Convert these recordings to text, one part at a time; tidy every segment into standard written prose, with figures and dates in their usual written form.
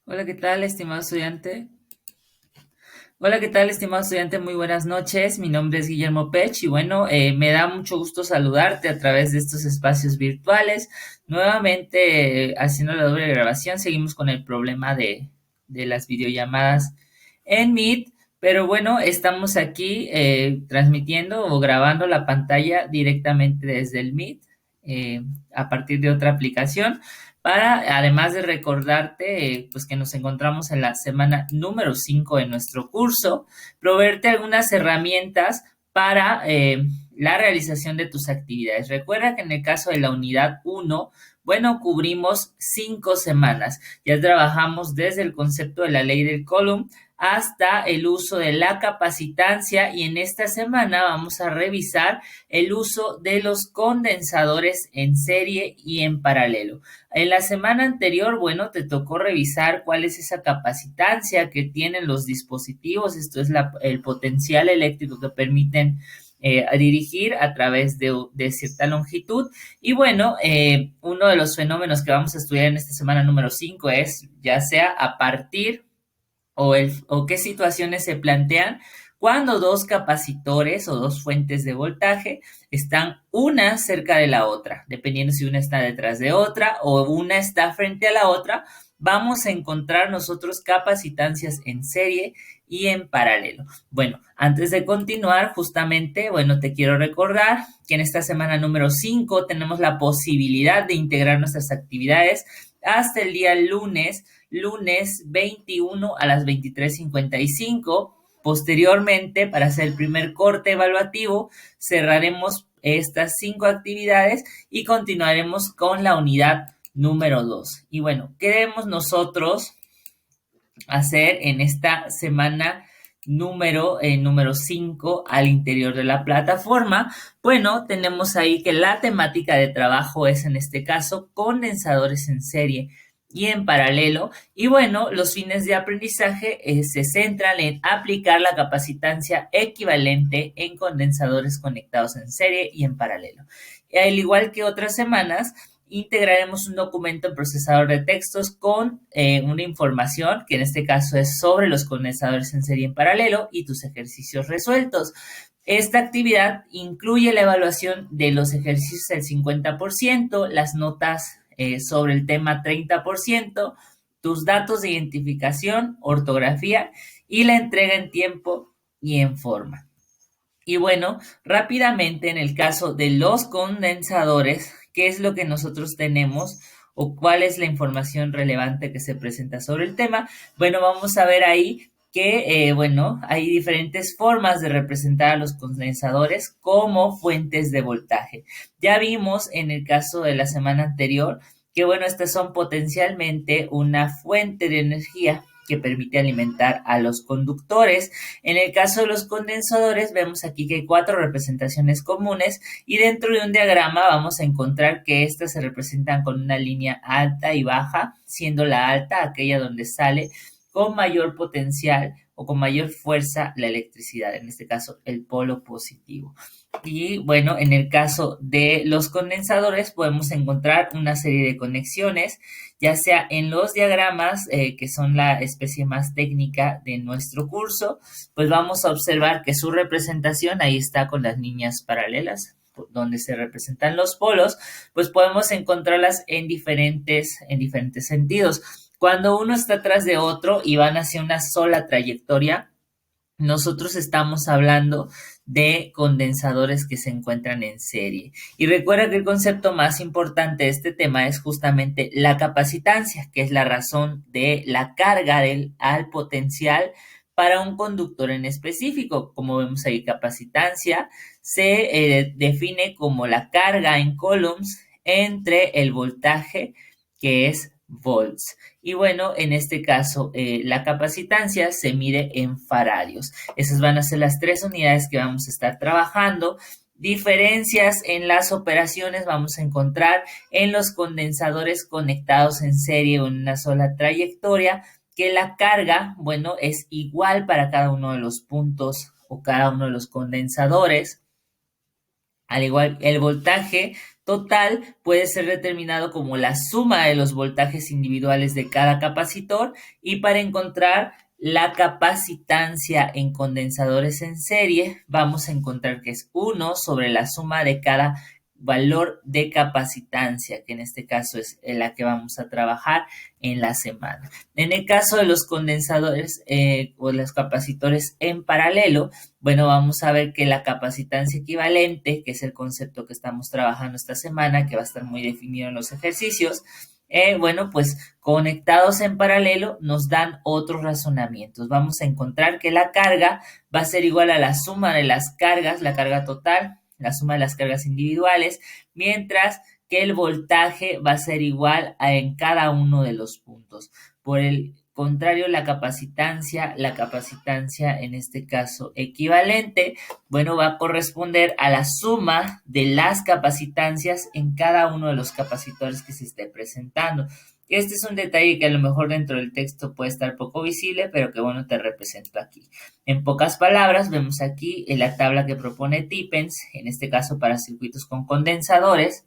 Hola, ¿qué tal, estimado estudiante? Hola, ¿qué tal, estimado estudiante? Muy buenas noches. Mi nombre es Guillermo Pech y bueno, me da mucho gusto saludarte a través de estos espacios virtuales. Nuevamente, haciendo la doble grabación, seguimos con el problema de las videollamadas en Meet, pero bueno, estamos aquí transmitiendo o grabando la pantalla directamente desde el Meet eh, a partir de otra aplicación para, además de recordarte, pues que nos encontramos en la semana número 5 de nuestro curso, proveerte algunas herramientas para la realización de tus actividades. Recuerda que en el caso de la unidad uno, bueno, cubrimos 5 semanas. Ya trabajamos desde el concepto de la ley del Coulomb hasta el uso de la capacitancia y en esta semana vamos a revisar el uso de los condensadores en serie y en paralelo. En la semana anterior, bueno, te tocó revisar cuál es esa capacitancia que tienen los dispositivos, esto es el potencial eléctrico que permiten dirigir a través de cierta longitud. Y bueno, uno de los fenómenos que vamos a estudiar en esta semana número 5 es ya sea a partir o qué situaciones se plantean cuando dos capacitores o dos fuentes de voltaje están una cerca de la otra, dependiendo si una está detrás de otra o una está frente a la otra, vamos a encontrar nosotros capacitancias en serie y en paralelo. Bueno, antes de continuar, justamente, bueno, te quiero recordar que en esta semana número 5 tenemos la posibilidad de integrar nuestras actividades hasta el día lunes 21 a las 23:55. Posteriormente, para hacer el primer corte evaluativo, cerraremos estas 5 actividades y continuaremos con la unidad número 2. Y bueno, ¿qué debemos nosotros hacer en esta semana número 5 al interior de la plataforma? Bueno, tenemos ahí que la temática de trabajo es en este caso condensadores en serie y en paralelo. Y bueno, los fines de aprendizaje se centran en aplicar la capacitancia equivalente en condensadores conectados en serie y en paralelo. Al igual que otras semanas, integraremos un documento en procesador de textos con una información que en este caso es sobre los condensadores en serie en paralelo y tus ejercicios resueltos. Esta actividad incluye la evaluación de los ejercicios al 50%, las notas sobre el tema 30%, tus datos de identificación, ortografía y la entrega en tiempo y en forma. Y bueno, rápidamente en el caso de los condensadores, ¿qué es lo que nosotros tenemos o cuál es la información relevante que se presenta sobre el tema? Bueno, vamos a ver ahí que, bueno, hay diferentes formas de representar a los condensadores como fuentes de voltaje. Ya vimos en el caso de la semana anterior que, bueno, estas son potencialmente una fuente de energía que permite alimentar a los conductores. En el caso de los condensadores, vemos aquí que hay 4 representaciones comunes y dentro de un diagrama vamos a encontrar que estas se representan con una línea alta y baja, siendo la alta aquella donde sale con mayor potencial o con mayor fuerza la electricidad, en este caso el polo positivo. Y bueno, en el caso de los condensadores podemos encontrar una serie de conexiones, ya sea en los diagramas, que son la especie más técnica de nuestro curso, pues vamos a observar que su representación ahí está con las líneas paralelas donde se representan los polos, pues podemos encontrarlas en diferentes sentidos. Cuando uno está atrás de otro y van hacia una sola trayectoria, nosotros estamos hablando de condensadores que se encuentran en serie. Y recuerda que el concepto más importante de este tema es justamente la capacitancia, que es la razón de la carga al potencial para un conductor en específico. Como vemos ahí, capacitancia se define como la carga en coulombs entre el voltaje, que es volts. Y bueno, en este caso, la capacitancia se mide en faradios. Esas van a ser las 3 unidades que vamos a estar trabajando. Diferencias en las operaciones vamos a encontrar en los condensadores conectados en serie o en una sola trayectoria, que la carga, bueno, es igual para cada uno de los puntos o cada uno de los condensadores. Al igual, el voltaje total puede ser determinado como la suma de los voltajes individuales de cada capacitor, y para encontrar la capacitancia en condensadores en serie vamos a encontrar que es 1 sobre la suma de cada valor de capacitancia, que en este caso es la que vamos a trabajar en la semana. En el caso de los condensadores o los capacitores en paralelo, bueno, vamos a ver que la capacitancia equivalente, que es el concepto que estamos trabajando esta semana, que va a estar muy definido en los ejercicios, bueno, pues conectados en paralelo nos dan otros razonamientos. Vamos a encontrar que la carga va a ser igual a la suma de las cargas, la carga total, la suma de las cargas individuales, mientras que el voltaje va a ser igual en cada uno de los puntos. Por el contrario, la capacitancia en este caso equivalente, bueno, va a corresponder a la suma de las capacitancias en cada uno de los capacitores que se esté presentando. Este es un detalle que a lo mejor dentro del texto puede estar poco visible, pero que bueno, te represento aquí. En pocas palabras, vemos aquí en la tabla que propone Tippens, en este caso para circuitos con condensadores,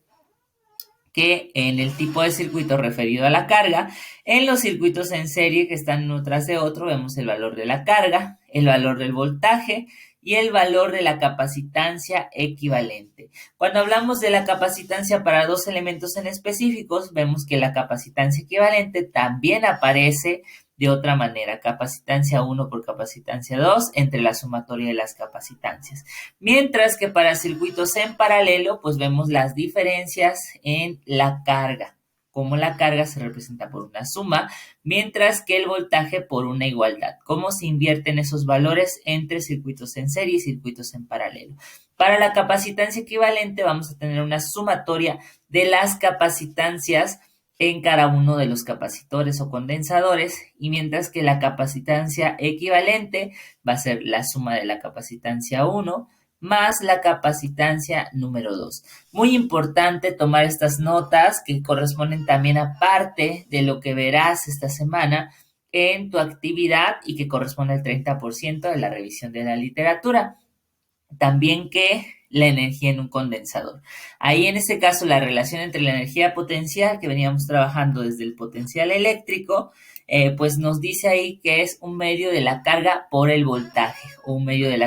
que en el tipo de circuito referido a la carga, en los circuitos en serie que están uno tras de otro, vemos el valor de la carga, el valor del voltaje y el valor de la capacitancia equivalente. Cuando hablamos de la capacitancia para dos elementos en específicos, vemos que la capacitancia equivalente también aparece de otra manera, capacitancia 1 por capacitancia 2 entre la sumatoria de las capacitancias. Mientras que para circuitos en paralelo, pues vemos las diferencias en la carga, como la carga se representa por una suma, mientras que el voltaje por una igualdad, cómo se invierten esos valores entre circuitos en serie y circuitos en paralelo. Para la capacitancia equivalente vamos a tener una sumatoria de las capacitancias en cada uno de los capacitores o condensadores, y mientras que la capacitancia equivalente va a ser la suma de la capacitancia 1 más la capacitancia número 2. Muy importante tomar estas notas que corresponden también a parte de lo que verás esta semana en tu actividad y que corresponde al 30% de la revisión de la literatura. También que la energía en un condensador. Ahí en este caso la relación entre la energía potencial que veníamos trabajando desde el potencial eléctrico, pues nos dice ahí que es un medio de la carga por el voltaje o un medio de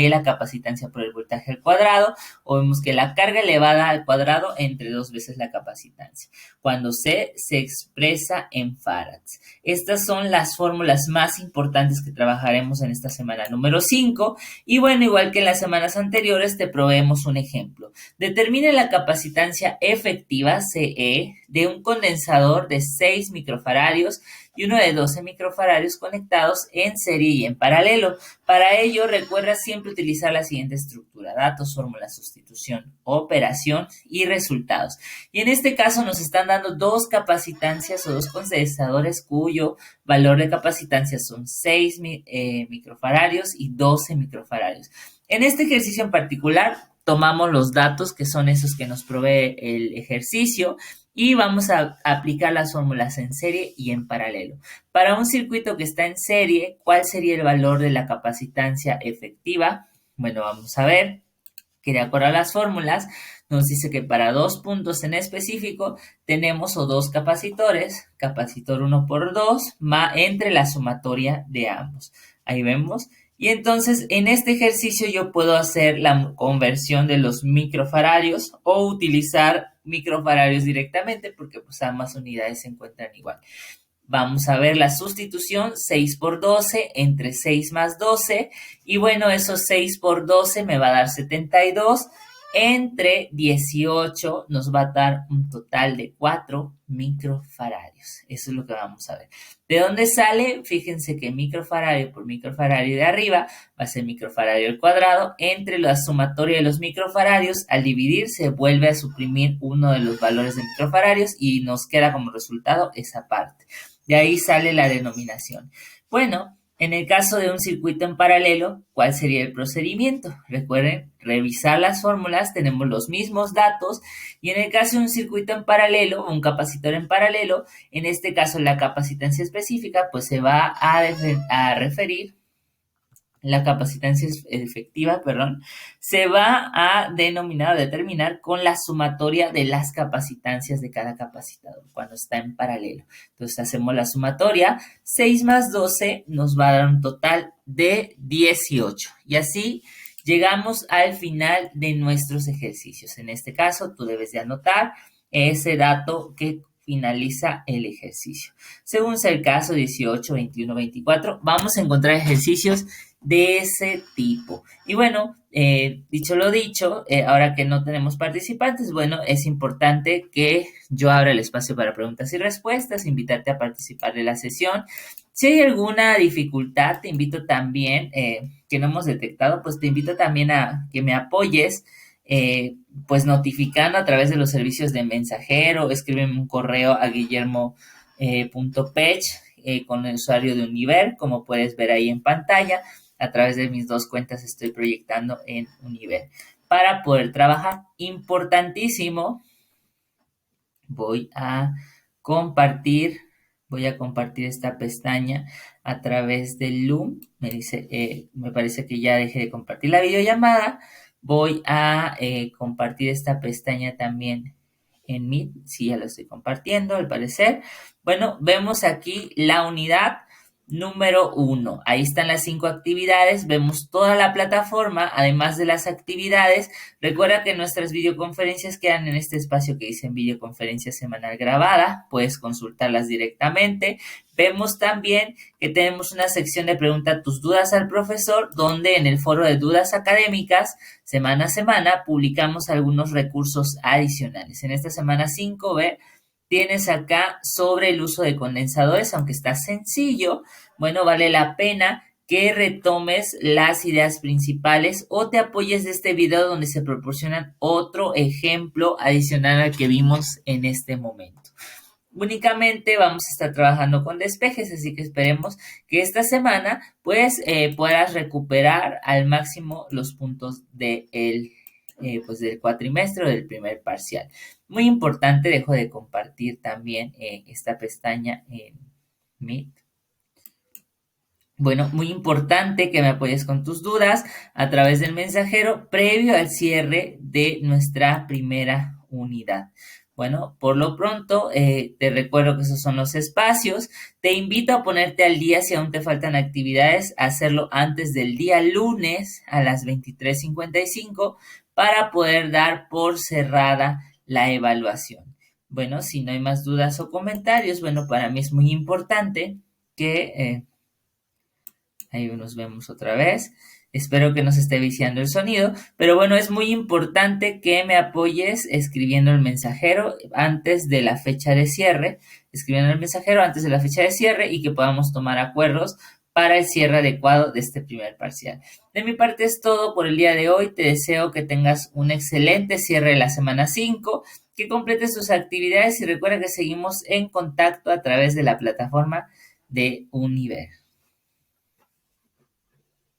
la capacitancia por el voltaje al cuadrado, o vemos que la carga elevada al cuadrado entre 2 veces la capacitancia, cuando C se expresa en farads. Estas son las fórmulas más importantes que trabajaremos en esta semana número 5, y bueno, igual que en las semanas anteriores, te proveemos un ejemplo. Determine la capacitancia efectiva, CE, de un condensador de 6 microfaradios y uno de 12 microfaradios conectados en serie y en paralelo. Para ello, recuerda siempre utilizar la siguiente estructura: datos, fórmula, sustitución, operación y resultados. Y en este caso nos están dando dos capacitancias o dos condensadores cuyo valor de capacitancia son 6 microfaradios y 12 microfaradios. En este ejercicio en particular, tomamos los datos que son esos que nos provee el ejercicio y vamos a aplicar las fórmulas en serie y en paralelo. Para un circuito que está en serie, ¿cuál sería el valor de la capacitancia efectiva? Bueno, vamos a ver que de acuerdo a las fórmulas nos dice que para dos puntos en específico tenemos o dos capacitores, capacitor 1 por 2, entre la sumatoria de ambos. Ahí vemos. Y entonces en este ejercicio yo puedo hacer la conversión de los microfaradios o utilizar microfaradios directamente porque pues ambas unidades se encuentran igual. Vamos a ver la sustitución, 6 por 12 entre 6 más 12. Y bueno, esos 6 por 12 me va a dar 72. Entre 18 nos va a dar un total de 4 microfaradios. Eso es lo que vamos a ver. ¿De dónde sale? Fíjense que microfaradio por microfaradio de arriba va a ser microfaradio al cuadrado. Entre la sumatoria de los microfaradios, al dividir se vuelve a suprimir uno de los valores de microfaradios y nos queda como resultado esa parte. De ahí sale la denominación. Bueno, en el caso de un circuito en paralelo, ¿cuál sería el procedimiento? Recuerden, revisar las fórmulas, tenemos los mismos datos, y en el caso de un circuito en paralelo, un capacitor en paralelo, en este caso la capacitancia específica, pues se va a referir la capacitancia efectiva, perdón, se va a denominar o determinar con la sumatoria de las capacitancias de cada capacitador cuando está en paralelo. Entonces hacemos la sumatoria, 6 más 12 nos va a dar un total de 18 y así llegamos al final de nuestros ejercicios. En este caso, tú debes de anotar ese dato que finaliza el ejercicio. Según sea el caso, 18, 21, 24, vamos a encontrar ejercicios de ese tipo. Y bueno, dicho lo dicho, ahora que no tenemos participantes, bueno, es importante que yo abra el espacio para preguntas y respuestas, invitarte a participar de la sesión. Si hay alguna dificultad, te invito también, que no hemos detectado, pues te invito también a que me apoyes, pues notificando a través de los servicios de mensajero, escríbeme un correo a guillermo.pech con el usuario de Univer, como puedes ver ahí en pantalla. A través de mis dos cuentas estoy proyectando en Univer para poder trabajar. Importantísimo, voy a compartir esta pestaña a través del Loom. Me parece que ya dejé de compartir la videollamada. Voy a compartir esta pestaña también en Meet. Sí, ya lo estoy compartiendo, al parecer. Bueno, vemos aquí la unidad número 1. Ahí están las 5 actividades. Vemos toda la plataforma, además de las actividades. Recuerda que nuestras videoconferencias quedan en este espacio que dice videoconferencia semanal grabada. Puedes consultarlas directamente. Vemos también que tenemos una sección de pregunta tus dudas al profesor, donde en el foro de dudas académicas, semana a semana, publicamos algunos recursos adicionales. En esta semana 5B tienes acá sobre el uso de condensadores, aunque está sencillo, bueno, vale la pena que retomes las ideas principales o te apoyes de este video donde se proporcionan otro ejemplo adicional al que vimos en este momento. Únicamente vamos a estar trabajando con despejes, así que esperemos que esta semana pues puedas recuperar al máximo los puntos pues del cuatrimestre o del primer parcial. Muy importante, dejo de compartir también esta pestaña en Meet. Bueno, muy importante que me apoyes con tus dudas a través del mensajero previo al cierre de nuestra primera unidad. Bueno, por lo pronto, te recuerdo que esos son los espacios. Te invito a ponerte al día si aún te faltan actividades, a hacerlo antes del día lunes a las 23:55 para poder dar por cerrada la evaluación. Bueno, si no hay más dudas o comentarios, bueno, para mí es muy importante que... ahí nos vemos otra vez. Espero que no se esté viciando el sonido, pero bueno, es muy importante que me apoyes escribiendo el mensajero antes de la fecha de cierre, y que podamos tomar acuerdos para el cierre adecuado de este primer parcial. De mi parte es todo por el día de hoy. Te deseo que tengas un excelente cierre de la semana 5, que completes tus actividades y recuerda que seguimos en contacto a través de la plataforma de Univer.